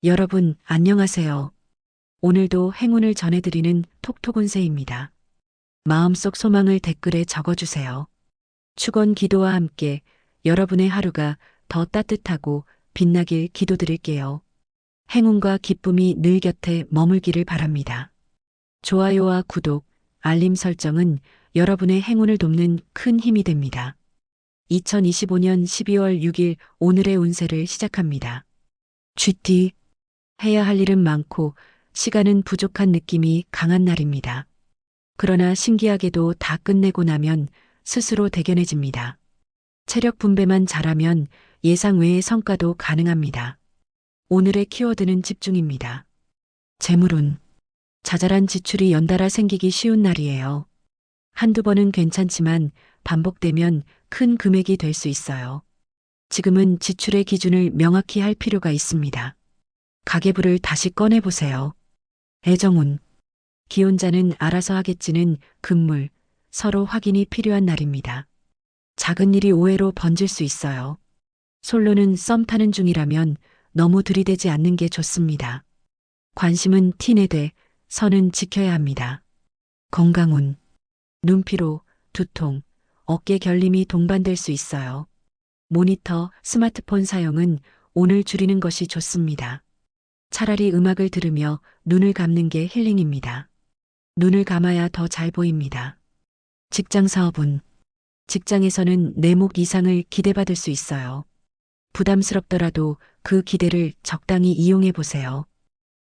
여러분, 안녕하세요. 오늘도 행운을 전해드리는 톡톡운세입니다. 마음속 소망을 댓글에 적어주세요. 축원 기도와 함께 여러분의 하루가 더 따뜻하고 빛나길 기도드릴게요. 행운과 기쁨이 늘 곁에 머물기를 바랍니다. 좋아요와 구독, 알림 설정은 여러분의 행운을 돕는 큰 힘이 됩니다. 2025년 12월 6일 오늘의 운세를 시작합니다. GT 해야 할 일은 많고 시간은 부족한 느낌이 강한 날입니다. 그러나 신기하게도 다 끝내고 나면 스스로 대견해집니다. 체력 분배만 잘하면 예상 외의 성과도 가능합니다. 오늘의 키워드는 집중입니다. 재물운. 자잘한 지출이 연달아 생기기 쉬운 날이에요. 한두 번은 괜찮지만 반복되면 큰 금액이 될 수 있어요. 지금은 지출의 기준을 명확히 할 필요가 있습니다. 가계부를 다시 꺼내보세요. 애정운. 기혼자는 알아서 하겠지는 금물, 서로 확인이 필요한 날입니다. 작은 일이 오해로 번질 수 있어요. 솔로는 썸 타는 중이라면 너무 들이대지 않는 게 좋습니다. 관심은 티내되 선은 지켜야 합니다. 건강운. 눈피로, 두통, 어깨 결림이 동반될 수 있어요. 모니터, 스마트폰 사용은 오늘 줄이는 것이 좋습니다. 차라리 음악을 들으며 눈을 감는 게 힐링입니다. 눈을 감아야 더 잘 보입니다. 직장 사업은. 직장에서는 내목 이상을 기대받을 수 있어요. 부담스럽더라도 그 기대를 적당히 이용해 보세요.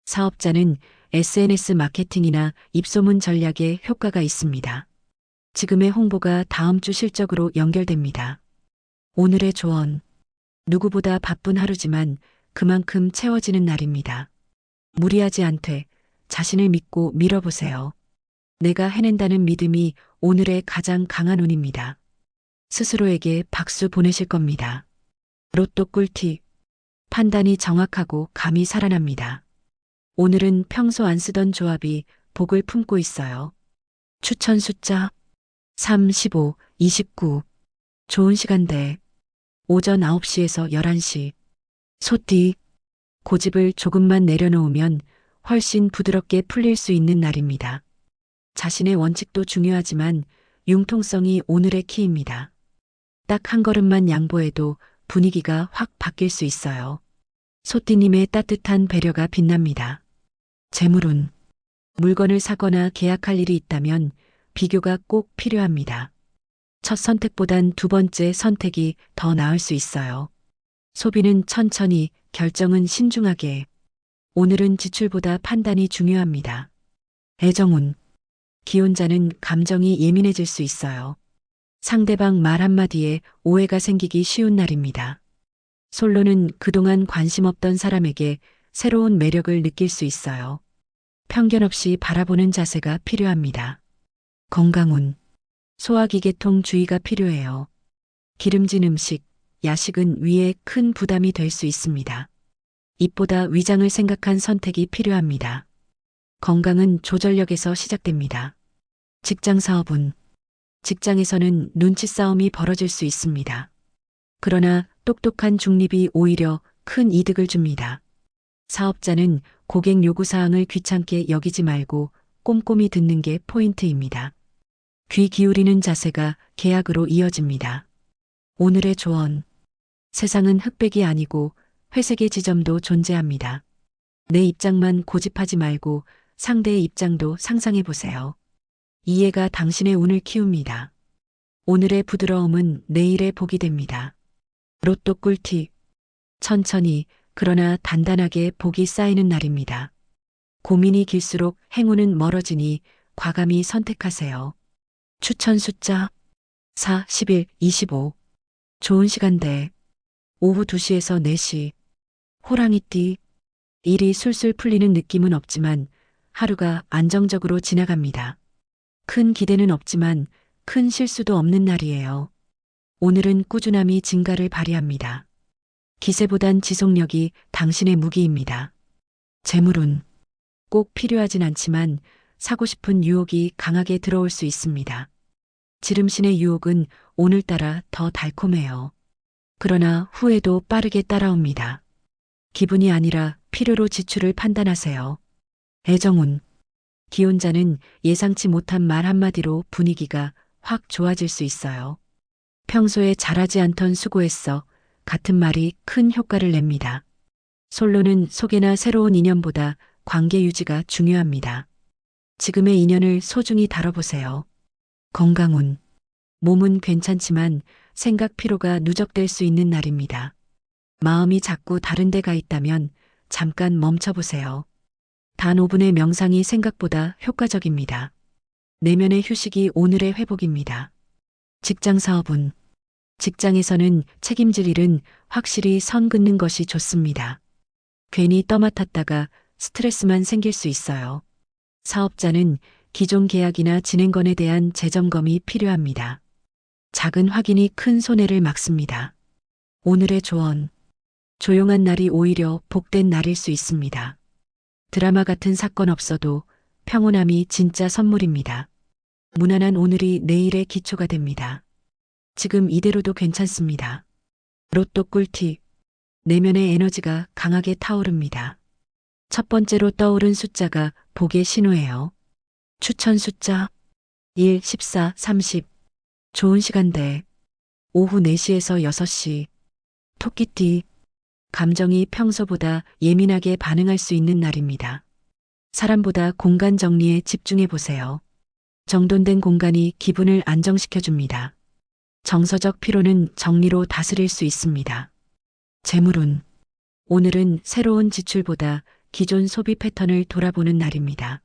사업자는 SNS 마케팅이나 입소문 전략에 효과가 있습니다. 지금의 홍보가 다음 주 실적으로 연결됩니다. 오늘의 조언. 누구보다 바쁜 하루지만 그만큼 채워지는 날입니다. 무리하지 않되 자신을 믿고 밀어보세요. 내가 해낸다는 믿음이 오늘의 가장 강한 운입니다. 스스로에게 박수 보내실 겁니다. 로또 꿀팁. 판단이 정확하고 감이 살아납니다. 오늘은 평소 안 쓰던 조합이 복을 품고 있어요. 추천 숫자 3, 15, 29. 좋은 시간대. 오전 9시에서 11시. 소띠. 고집을 조금만 내려놓으면 훨씬 부드럽게 풀릴 수 있는 날입니다. 자신의 원칙도 중요하지만 융통성이 오늘의 키입니다. 딱 한 걸음만 양보해도 분위기가 확 바뀔 수 있어요. 소띠님의 따뜻한 배려가 빛납니다. 재물운. 물건을 사거나 계약할 일이 있다면 비교가 꼭 필요합니다. 첫 선택보단 두 번째 선택이 더 나을 수 있어요. 소비는 천천히, 결정은 신중하게. 오늘은 지출보다 판단이 중요합니다. 애정운. 기혼자는 감정이 예민해질 수 있어요. 상대방 말 한마디에 오해가 생기기 쉬운 날입니다. 솔로는 그동안 관심 없던 사람에게 새로운 매력을 느낄 수 있어요. 편견 없이 바라보는 자세가 필요합니다. 건강운. 소화기계통 주의가 필요해요. 기름진 음식, 야식은 위에 큰 부담이 될 수 있습니다. 입보다 위장을 생각한 선택이 필요합니다. 건강은 조절력에서 시작됩니다. 직장 사업은. 직장에서는 눈치 싸움이 벌어질 수 있습니다. 그러나 똑똑한 중립이 오히려 큰 이득을 줍니다. 사업자는 고객 요구사항을 귀찮게 여기지 말고 꼼꼼히 듣는 게 포인트입니다. 귀 기울이는 자세가 계약으로 이어집니다. 오늘의 조언. 세상은 흑백이 아니고 회색의 지점도 존재합니다. 내 입장만 고집하지 말고 상대의 입장도 상상해 보세요. 이해가 당신의 운을 키웁니다. 오늘의 부드러움은 내일의 복이 됩니다. 로또 꿀팁. 천천히 그러나 단단하게 복이 쌓이는 날입니다. 고민이 길수록 행운은 멀어지니 과감히 선택하세요. 추천 숫자 4, 11, 25. 좋은 시간대. 오후 2시에서 4시. 호랑이띠. 일이 술술 풀리는 느낌은 없지만 하루가 안정적으로 지나갑니다. 큰 기대는 없지만 큰 실수도 없는 날이에요. 오늘은 꾸준함이 진가를 발휘합니다. 기세보단 지속력이 당신의 무기입니다. 재물운. 꼭 필요하진 않지만 사고 싶은 유혹이 강하게 들어올 수 있습니다. 지름신의 유혹은 오늘따라 더 달콤해요. 그러나 후회도 빠르게 따라옵니다. 기분이 아니라 필요로 지출을 판단하세요. 애정운. 기혼자는 예상치 못한 말 한마디로 분위기가 확 좋아질 수 있어요. 평소에 잘하지 않던 수고했어 같은 말이 큰 효과를 냅니다. 솔로는 속이나 새로운 인연보다 관계 유지가 중요합니다. 지금의 인연을 소중히 다뤄보세요. 건강운. 몸은 괜찮지만 생각 피로가 누적될 수 있는 날입니다. 마음이 자꾸 다른 데가 있다면 잠깐 멈춰보세요. 단 5분의 명상이 생각보다 효과적입니다. 내면의 휴식이 오늘의 회복입니다. 직장 사업은. 직장에서는 책임질 일은 확실히 선 긋는 것이 좋습니다. 괜히 떠맡았다가 스트레스만 생길 수 있어요. 사업자는 기존 계약이나 진행건에 대한 재점검이 필요합니다. 작은 확인이 큰 손해를 막습니다. 오늘의 조언. 조용한 날이 오히려 복된 날일 수 있습니다. 드라마 같은 사건 없어도 평온함이 진짜 선물입니다. 무난한 오늘이 내일의 기초가 됩니다. 지금 이대로도 괜찮습니다. 로또 꿀팁. 내면의 에너지가 강하게 타오릅니다. 첫 번째로 떠오른 숫자가 복의 신호예요. 추천 숫자 1, 14, 30. 좋은 시간대. 오후 4시에서 6시. 토끼띠. 감정이 평소보다 예민하게 반응할 수 있는 날입니다. 사람보다 공간 정리에 집중해 보세요. 정돈된 공간이 기분을 안정시켜줍니다. 정서적 피로는 정리로 다스릴 수 있습니다. 재물운. 오늘은 새로운 지출보다 기존 소비 패턴을 돌아보는 날입니다.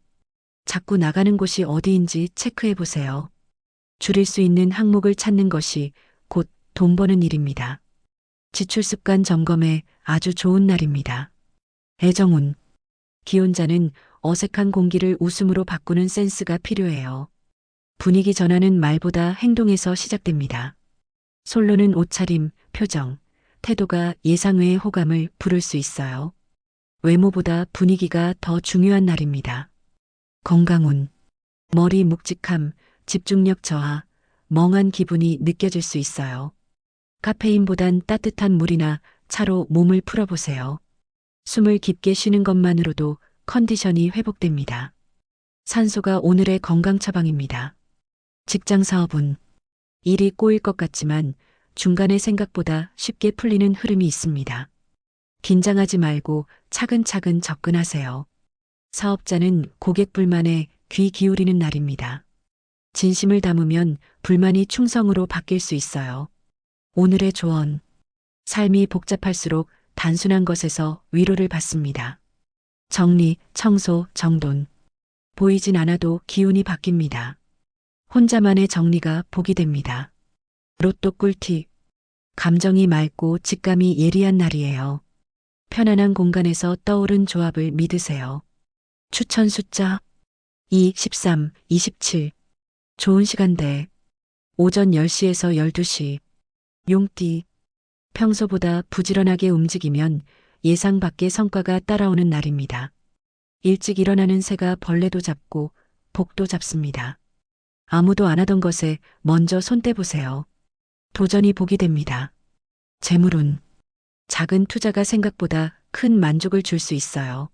자꾸 나가는 곳이 어디인지 체크해 보세요. 줄일 수 있는 항목을 찾는 것이 곧 돈 버는 일입니다. 지출 습관 점검에 아주 좋은 날입니다. 애정운. 기혼자는 어색한 공기를 웃음으로 바꾸는 센스가 필요해요. 분위기 전환은 말보다 행동에서 시작됩니다. 솔로는 옷차림, 표정, 태도가 예상외의 호감을 부를 수 있어요. 외모보다 분위기가 더 중요한 날입니다. 건강운. 머리 묵직함, 집중력 저하, 멍한 기분이 느껴질 수 있어요. 카페인보단 따뜻한 물이나 차로 몸을 풀어보세요. 숨을 깊게 쉬는 것만으로도 컨디션이 회복됩니다. 산소가 오늘의 건강 처방입니다. 직장 사업은. 일이 꼬일 것 같지만 중간에 생각보다 쉽게 풀리는 흐름이 있습니다. 긴장하지 말고 차근차근 접근하세요. 사업자는 고객 불만에 귀 기울이는 날입니다. 진심을 담으면 불만이 충성으로 바뀔 수 있어요. 오늘의 조언. 삶이 복잡할수록 단순한 것에서 위로를 받습니다. 정리, 청소, 정돈. 보이진 않아도 기운이 바뀝니다. 혼자만의 정리가 복이 됩니다. 로또 꿀팁. 감정이 맑고 직감이 예리한 날이에요. 편안한 공간에서 떠오른 조합을 믿으세요. 추천 숫자 2, 13, 27. 좋은 시간대. 오전 10시에서 12시. 용띠. 평소보다 부지런하게 움직이면 예상 밖의 성과가 따라오는 날입니다. 일찍 일어나는 새가 벌레도 잡고 복도 잡습니다. 아무도 안 하던 것에 먼저 손 떼보세요. 도전이 복이 됩니다. 재물운. 작은 투자가 생각보다 큰 만족을 줄 수 있어요.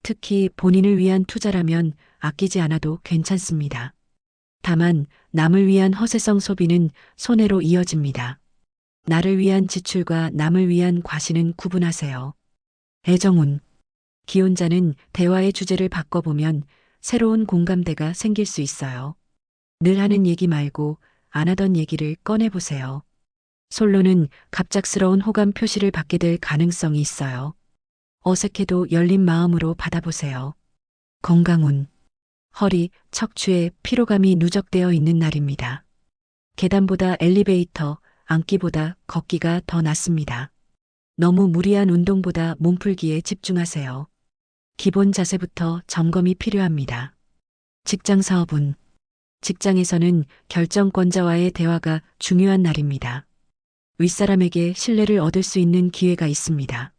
특히 본인을 위한 투자라면 아끼지 않아도 괜찮습니다. 다만 남을 위한 허세성 소비는 손해로 이어집니다. 나를 위한 지출과 남을 위한 과시는 구분하세요. 애정운. 기혼자는 대화의 주제를 바꿔보면 새로운 공감대가 생길 수 있어요. 늘 하는 얘기 말고 안 하던 얘기를 꺼내보세요. 솔로는 갑작스러운 호감 표시를 받게 될 가능성이 있어요. 어색해도 열린 마음으로 받아보세요. 건강운. 허리, 척추에 피로감이 누적되어 있는 날입니다. 계단보다 엘리베이터, 앉기보다 걷기가 더 낫습니다. 너무 무리한 운동보다 몸풀기에 집중하세요. 기본 자세부터 점검이 필요합니다. 직장 사업은. 직장에서는 결정권자와의 대화가 중요한 날입니다. 윗사람에게 신뢰를 얻을 수 있는 기회가 있습니다.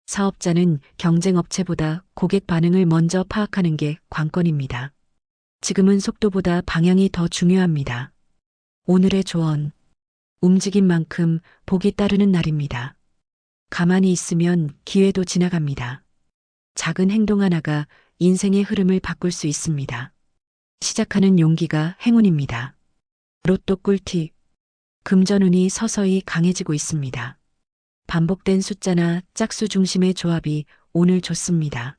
사업자는 경쟁업체보다 고객 반응을 먼저 파악하는 게 관건입니다. 지금은 속도보다 방향이 더 중요합니다. 오늘의 조언. 움직인 만큼 복이 따르는 날입니다. 가만히 있으면 기회도 지나갑니다. 작은 행동 하나가 인생의 흐름을 바꿀 수 있습니다. 시작하는 용기가 행운입니다. 로또 꿀팁. 금전운이 서서히 강해지고 있습니다. 반복된 숫자나 짝수 중심의 조합이 오늘 좋습니다.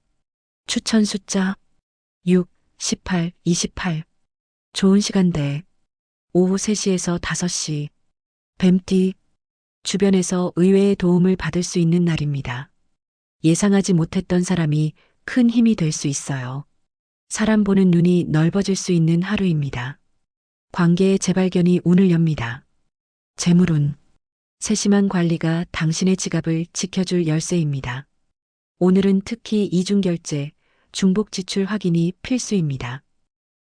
추천 숫자 6, 18, 28. 좋은 시간대 오후 3시에서 5시. 뱀띠. 주변에서 의외의 도움을 받을 수 있는 날입니다. 예상하지 못했던 사람이 큰 힘이 될 수 있어요. 사람 보는 눈이 넓어질 수 있는 하루입니다. 관계의 재발견이 운을 엽니다. 재물운. 세심한 관리가 당신의 지갑을 지켜줄 열쇠입니다. 오늘은 특히 이중결제, 중복 지출 확인이 필수입니다.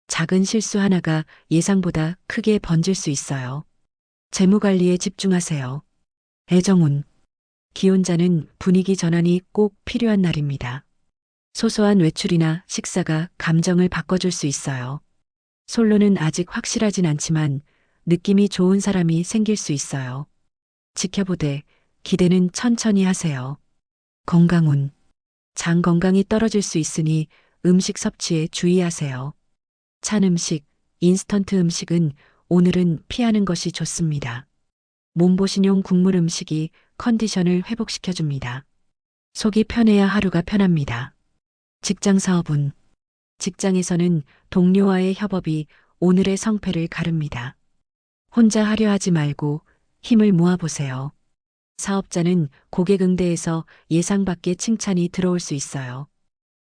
작은 실수 하나가 예상보다 크게 번질 수 있어요. 재무관리에 집중하세요. 애정운. 기혼자는 분위기 전환이 꼭 필요한 날입니다. 소소한 외출이나 식사가 감정을 바꿔줄 수 있어요. 솔로는 아직 확실하진 않지만 느낌이 좋은 사람이 생길 수 있어요. 지켜보되 기대는 천천히 하세요. 건강운. 장 건강이 떨어질 수 있으니 음식 섭취에 주의하세요. 찬 음식, 인스턴트 음식은 오늘은 피하는 것이 좋습니다. 몸보신용 국물 음식이 컨디션을 회복시켜줍니다. 속이 편해야 하루가 편합니다. 직장 사업운. 직장에서는 동료와의 협업이 오늘의 성패를 가릅니다. 혼자 하려 하지 말고 힘을 모아보세요. 사업자는 고객 응대에서 예상 밖의 칭찬이 들어올 수 있어요.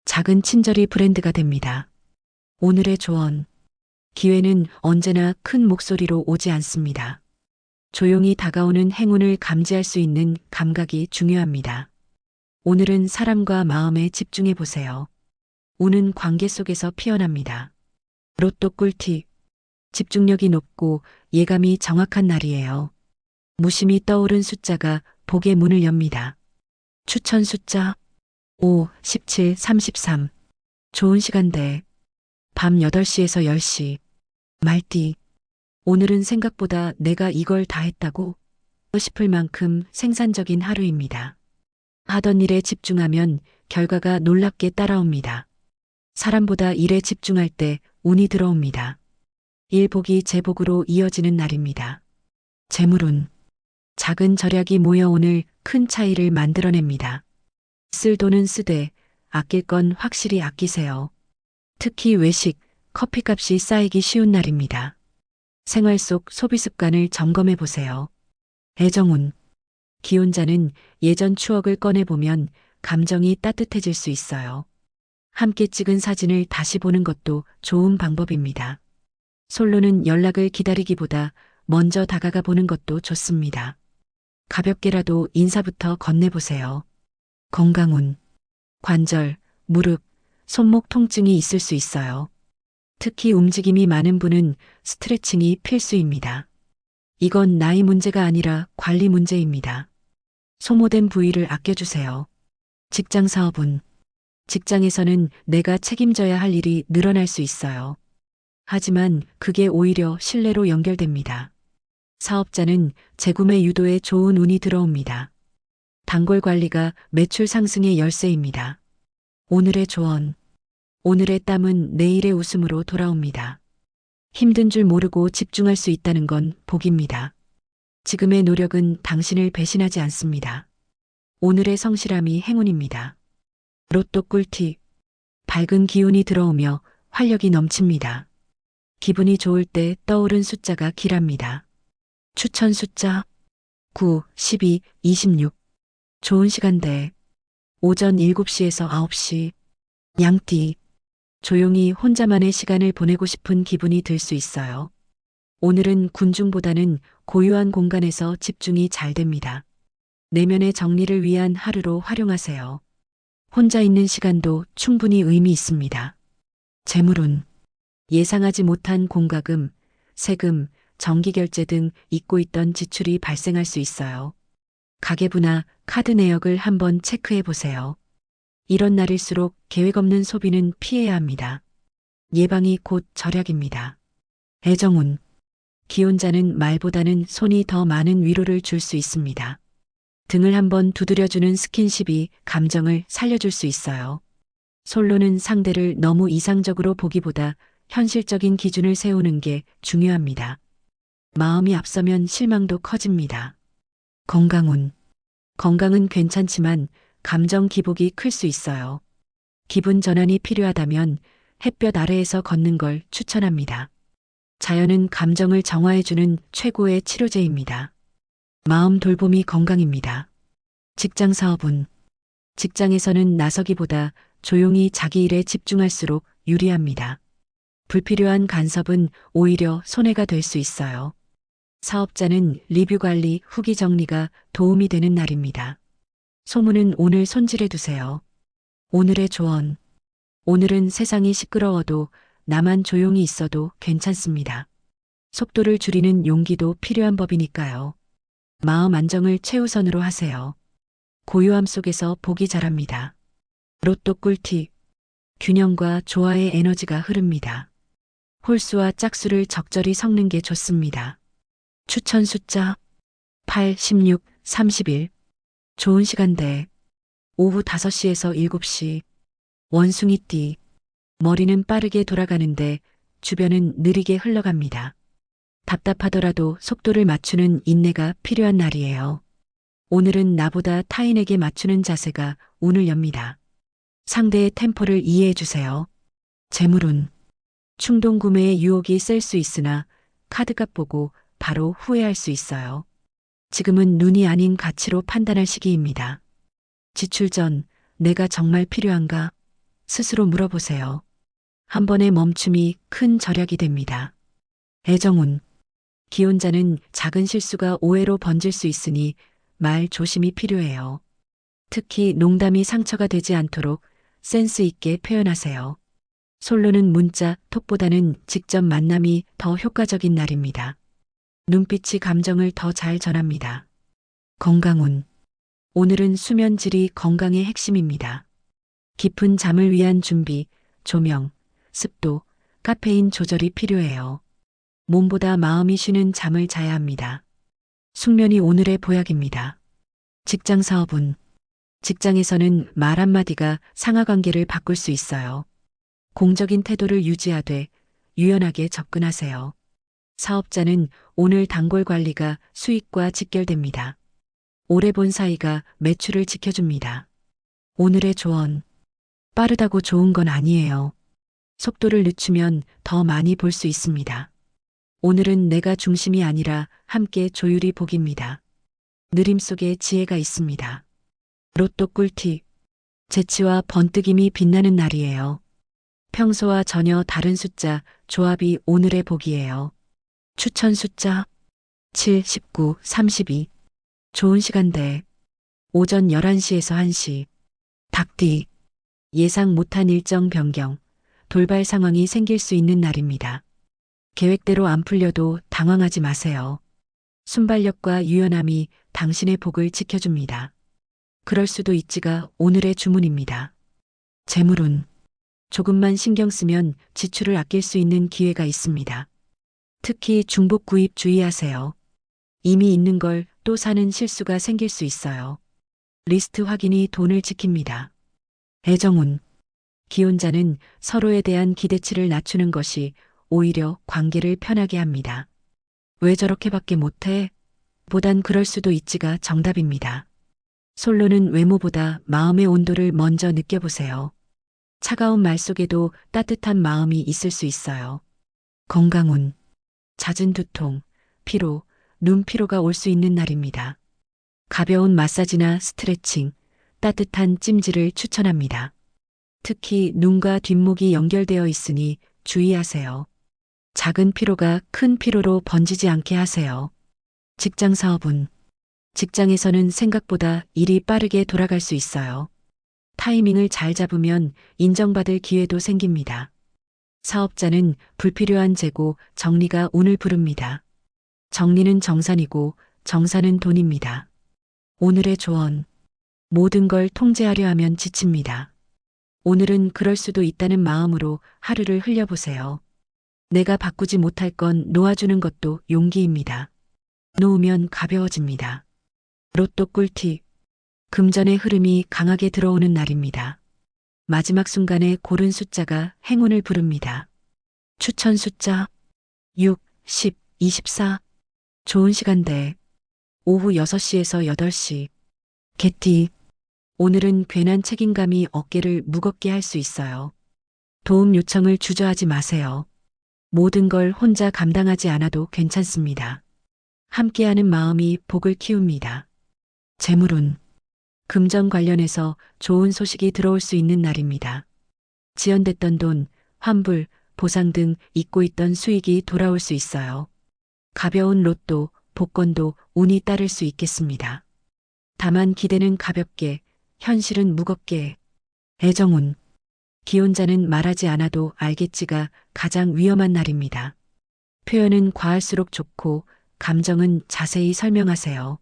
작은 친절이 브랜드가 됩니다. 오늘의 조언. 기회는 언제나 큰 목소리로 오지 않습니다. 조용히 다가오는 행운을 감지할 수 있는 감각이 중요합니다. 오늘은 사람과 마음에 집중해 보세요. 운은 관계 속에서 피어납니다. 로또 꿀팁. 집중력이 높고 예감이 정확한 날이에요. 무심히 떠오른 숫자가 복의 문을 엽니다. 추천 숫자 5, 17, 33. 좋은 시간대 밤 8시에서 10시. 말띠. 오늘은 생각보다 내가 이걸 다 했다고 싶을 만큼 생산적인 하루입니다. 하던 일에 집중하면 결과가 놀랍게 따라옵니다. 사람보다 일에 집중할 때 운이 들어옵니다. 일복이 재복으로 이어지는 날입니다. 재물운. 작은 절약이 모여 오늘 큰 차이를 만들어냅니다. 쓸 돈은 쓰되 아낄 건 확실히 아끼세요. 특히 외식, 커피값이 쌓이기 쉬운 날입니다. 생활 속 소비 습관을 점검해 보세요. 애정운. 기혼자는 예전 추억을 꺼내보면 감정이 따뜻해질 수 있어요. 함께 찍은 사진을 다시 보는 것도 좋은 방법입니다. 솔로는 연락을 기다리기보다 먼저 다가가 보는 것도 좋습니다. 가볍게라도 인사부터 건네보세요. 건강운. 관절, 무릎, 손목 통증이 있을 수 있어요. 특히 움직임이 많은 분은 스트레칭이 필수입니다. 이건 나이 문제가 아니라 관리 문제입니다. 소모된 부위를 아껴주세요. 직장 사업운. 직장에서는 내가 책임져야 할 일이 늘어날 수 있어요. 하지만 그게 오히려 신뢰로 연결됩니다. 사업자는 재구매 유도에 좋은 운이 들어옵니다. 단골 관리가 매출 상승의 열쇠입니다. 오늘의 조언. 오늘의 땀은 내일의 웃음으로 돌아옵니다. 힘든 줄 모르고 집중할 수 있다는 건 복입니다. 지금의 노력은 당신을 배신하지 않습니다. 오늘의 성실함이 행운입니다. 로또 꿀팁. 밝은 기운이 들어오며 활력이 넘칩니다. 기분이 좋을 때 떠오른 숫자가 길합니다. 추천 숫자 9, 12, 26. 좋은 시간대 오전 7시에서 9시. 양띠. 조용히 혼자만의 시간을 보내고 싶은 기분이 들 수 있어요. 오늘은 군중보다는 고요한 공간에서 집중이 잘 됩니다. 내면의 정리를 위한 하루로 활용하세요. 혼자 있는 시간도 충분히 의미 있습니다. 재물운. 예상하지 못한 공과금, 세금, 정기결제 등 잊고 있던 지출이 발생할 수 있어요. 가계부나 카드 내역을 한번 체크해 보세요. 이런 날일수록 계획 없는 소비는 피해야 합니다. 예방이 곧 절약입니다. 애정운. 기혼자는 말보다는 손이 더 많은 위로를 줄 수 있습니다. 등을 한번 두드려주는 스킨십이 감정을 살려줄 수 있어요. 솔로는 상대를 너무 이상적으로 보기보다 현실적인 기준을 세우는 게 중요합니다. 마음이 앞서면 실망도 커집니다. 건강운. 건강은 괜찮지만 감정 기복이 클 수 있어요. 기분 전환이 필요하다면 햇볕 아래에서 걷는 걸 추천합니다. 자연은 감정을 정화해주는 최고의 치료제입니다. 마음 돌봄이 건강입니다. 직장 사업운. 직장에서는 나서기보다 조용히 자기 일에 집중할수록 유리합니다. 불필요한 간섭은 오히려 손해가 될 수 있어요. 사업자는 리뷰 관리, 후기 정리가 도움이 되는 날입니다. 소문은 오늘 손질해 두세요. 오늘의 조언. 오늘은 세상이 시끄러워도 나만 조용히 있어도 괜찮습니다. 속도를 줄이는 용기도 필요한 법이니까요. 마음 안정을 최우선으로 하세요. 고요함 속에서 복이 자랍니다. 로또 꿀팁. 균형과 조화의 에너지가 흐릅니다. 홀수와 짝수를 적절히 섞는 게 좋습니다. 추천 숫자 8, 16, 31. 좋은 시간대. 오후 5시에서 7시. 원숭이띠. 머리는 빠르게 돌아가는데 주변은 느리게 흘러갑니다. 답답하더라도 속도를 맞추는 인내가 필요한 날이에요. 오늘은 나보다 타인에게 맞추는 자세가 운을 엽니다. 상대의 템포를 이해해 주세요. 재물운. 충동 구매의 유혹이 셀 수 있으나 카드값 보고 바로 후회할 수 있어요. 지금은 눈이 아닌 가치로 판단할 시기입니다. 지출 전 내가 정말 필요한가? 스스로 물어보세요. 한 번의 멈춤이 큰 절약이 됩니다. 애정운. 기혼자는 작은 실수가 오해로 번질 수 있으니 말 조심이 필요해요. 특히 농담이 상처가 되지 않도록 센스 있게 표현하세요. 솔로는 문자, 톡보다는 직접 만남이 더 효과적인 날입니다. 눈빛이 감정을 더 잘 전합니다. 건강운. 오늘은 수면 질이 건강의 핵심입니다. 깊은 잠을 위한 준비, 조명, 습도, 카페인 조절이 필요해요. 몸보다 마음이 쉬는 잠을 자야 합니다. 숙면이 오늘의 보약입니다. 직장 사업운. 직장에서는 말 한마디가 상하관계를 바꿀 수 있어요. 공적인 태도를 유지하되 유연하게 접근하세요. 사업자는 오늘 단골 관리가 수익과 직결됩니다. 오래 본 사이가 매출을 지켜줍니다. 오늘의 조언. 빠르다고 좋은 건 아니에요. 속도를 늦추면 더 많이 볼 수 있습니다. 오늘은 내가 중심이 아니라 함께 조율이 복입니다. 느림 속에 지혜가 있습니다. 로또 꿀팁. 재치와 번뜩임이 빛나는 날이에요. 평소와 전혀 다른 숫자, 조합이 오늘의 복이에요. 추천 숫자 7, 19, 32. 좋은 시간대. 오전 11시에서 1시. 닭띠. 예상 못한 일정 변경, 돌발 상황이 생길 수 있는 날입니다. 계획대로 안 풀려도 당황하지 마세요. 순발력과 유연함이 당신의 복을 지켜줍니다. 그럴 수도 있지가 오늘의 주문입니다. 재물운. 조금만 신경 쓰면 지출을 아낄 수 있는 기회가 있습니다. 특히 중복 구입 주의하세요. 이미 있는 걸 또 사는 실수가 생길 수 있어요. 리스트 확인이 돈을 지킵니다. 애정운. 기혼자는 서로에 대한 기대치를 낮추는 것이 오히려 관계를 편하게 합니다. 왜 저렇게밖에 못해? 보단 그럴 수도 있지가 정답입니다. 솔로는 외모보다 마음의 온도를 먼저 느껴보세요. 차가운 말 속에도 따뜻한 마음이 있을 수 있어요. 건강운. 잦은 두통, 피로, 눈 피로가 올 수 있는 날입니다. 가벼운 마사지나 스트레칭, 따뜻한 찜질을 추천합니다. 특히 눈과 뒷목이 연결되어 있으니 주의하세요. 작은 피로가 큰 피로로 번지지 않게 하세요. 직장 사업운. 직장에서는 생각보다 일이 빠르게 돌아갈 수 있어요. 타이밍을 잘 잡으면 인정받을 기회도 생깁니다. 사업자는 불필요한 재고, 정리가 운을 부릅니다. 정리는 정산이고 정산은 돈입니다. 오늘의 조언. 모든 걸 통제하려 하면 지칩니다. 오늘은 그럴 수도 있다는 마음으로 하루를 흘려보세요. 내가 바꾸지 못할 건 놓아주는 것도 용기입니다. 놓으면 가벼워집니다. 로또 꿀팁. 금전의 흐름이 강하게 들어오는 날입니다. 마지막 순간에 고른 숫자가 행운을 부릅니다. 추천 숫자 6, 10, 24. 좋은 시간대 오후 6시에서 8시. 개띠. 오늘은 괜한 책임감이 어깨를 무겁게 할 수 있어요. 도움 요청을 주저하지 마세요. 모든 걸 혼자 감당하지 않아도 괜찮습니다. 함께하는 마음이 복을 키웁니다. 재물운. 금전 관련해서 좋은 소식이 들어올 수 있는 날입니다. 지연됐던 돈, 환불, 보상 등 잊고 있던 수익이 돌아올 수 있어요. 가벼운 로또, 복권도 운이 따를 수 있겠습니다. 다만 기대는 가볍게, 현실은 무겁게. 애정운. 기혼자는 말하지 않아도 알겠지가 가장 위험한 날입니다. 표현은 과할수록 좋고 감정은 자세히 설명하세요.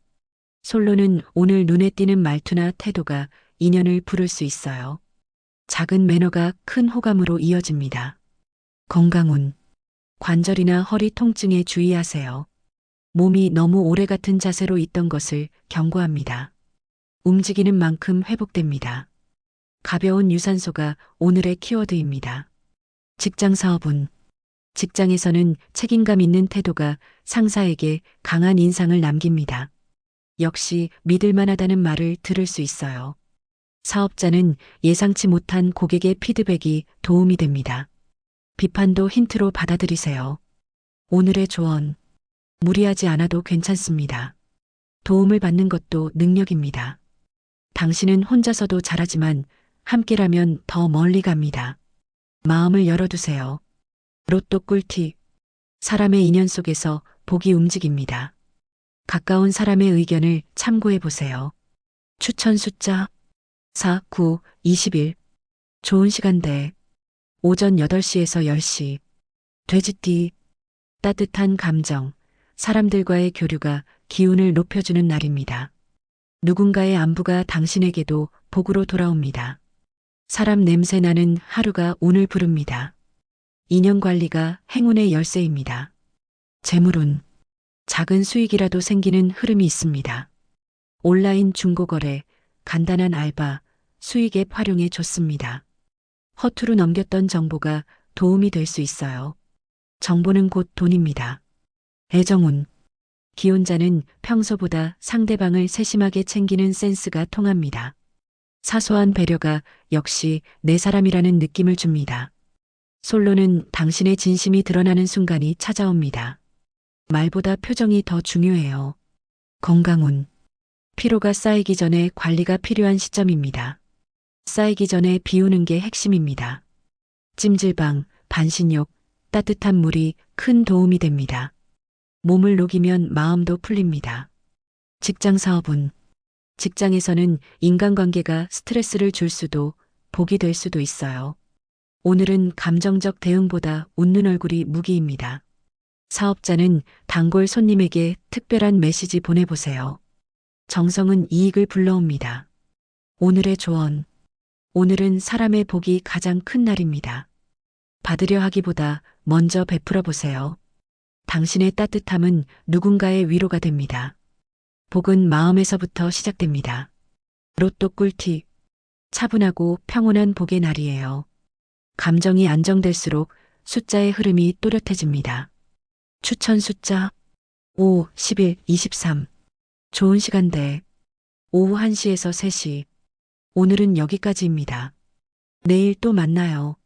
솔로는 오늘 눈에 띄는 말투나 태도가 인연을 부를 수 있어요. 작은 매너가 큰 호감으로 이어집니다. 건강운. 관절이나 허리 통증에 주의하세요. 몸이 너무 오래 같은 자세로 있던 것을 경고합니다. 움직이는 만큼 회복됩니다. 가벼운 유산소가 오늘의 키워드입니다. 직장 사업운. 직장에서는 책임감 있는 태도가 상사에게 강한 인상을 남깁니다. 역시 믿을 만하다는 말을 들을 수 있어요. 사업자는 예상치 못한 고객의 피드백이 도움이 됩니다. 비판도 힌트로 받아들이세요. 오늘의 조언. 무리하지 않아도 괜찮습니다. 도움을 받는 것도 능력입니다. 당신은 혼자서도 잘하지만 함께라면 더 멀리 갑니다. 마음을 열어두세요. 로또 꿀팁. 사람의 인연 속에서 복이 움직입니다. 가까운 사람의 의견을 참고해 보세요. 추천 숫자 4, 9, 21. 좋은 시간대 오전 8시에서 10시. 돼지띠. 따뜻한 감정, 사람들과의 교류가 기운을 높여주는 날입니다. 누군가의 안부가 당신에게도 복으로 돌아옵니다. 사람 냄새 나는 하루가 운을 부릅니다. 인연 관리가 행운의 열쇠입니다. 재물운. 작은 수익이라도 생기는 흐름이 있습니다. 온라인 중고거래, 간단한 알바, 수익 앱 활용에 좋습니다. 허투루 넘겼던 정보가 도움이 될 수 있어요. 정보는 곧 돈입니다. 애정운. 기혼자는 평소보다 상대방을 세심하게 챙기는 센스가 통합니다. 사소한 배려가 역시 내 사람이라는 느낌을 줍니다. 솔로는 당신의 진심이 드러나는 순간이 찾아옵니다. 말보다 표정이 더 중요해요. 건강운. 피로가 쌓이기 전에 관리가 필요한 시점입니다. 쌓이기 전에 비우는 게 핵심입니다. 찜질방, 반신욕, 따뜻한 물이 큰 도움이 됩니다. 몸을 녹이면 마음도 풀립니다. 직장 사업운. 직장에서는 인간관계가 스트레스를 줄 수도 복이 될 수도 있어요. 오늘은 감정적 대응보다 웃는 얼굴이 무기입니다. 사업자는 단골 손님에게 특별한 메시지 보내보세요. 정성은 이익을 불러옵니다. 오늘의 조언. 오늘은 사람의 복이 가장 큰 날입니다. 받으려 하기보다 먼저 베풀어 보세요. 당신의 따뜻함은 누군가의 위로가 됩니다. 복은 마음에서부터 시작됩니다. 로또 꿀팁. 차분하고 평온한 복의 날이에요. 감정이 안정될수록 숫자의 흐름이 또렷해집니다. 추천 숫자 5, 11, 23. 좋은 시간대 오후 1시에서 3시. 오늘은 여기까지입니다. 내일 또 만나요.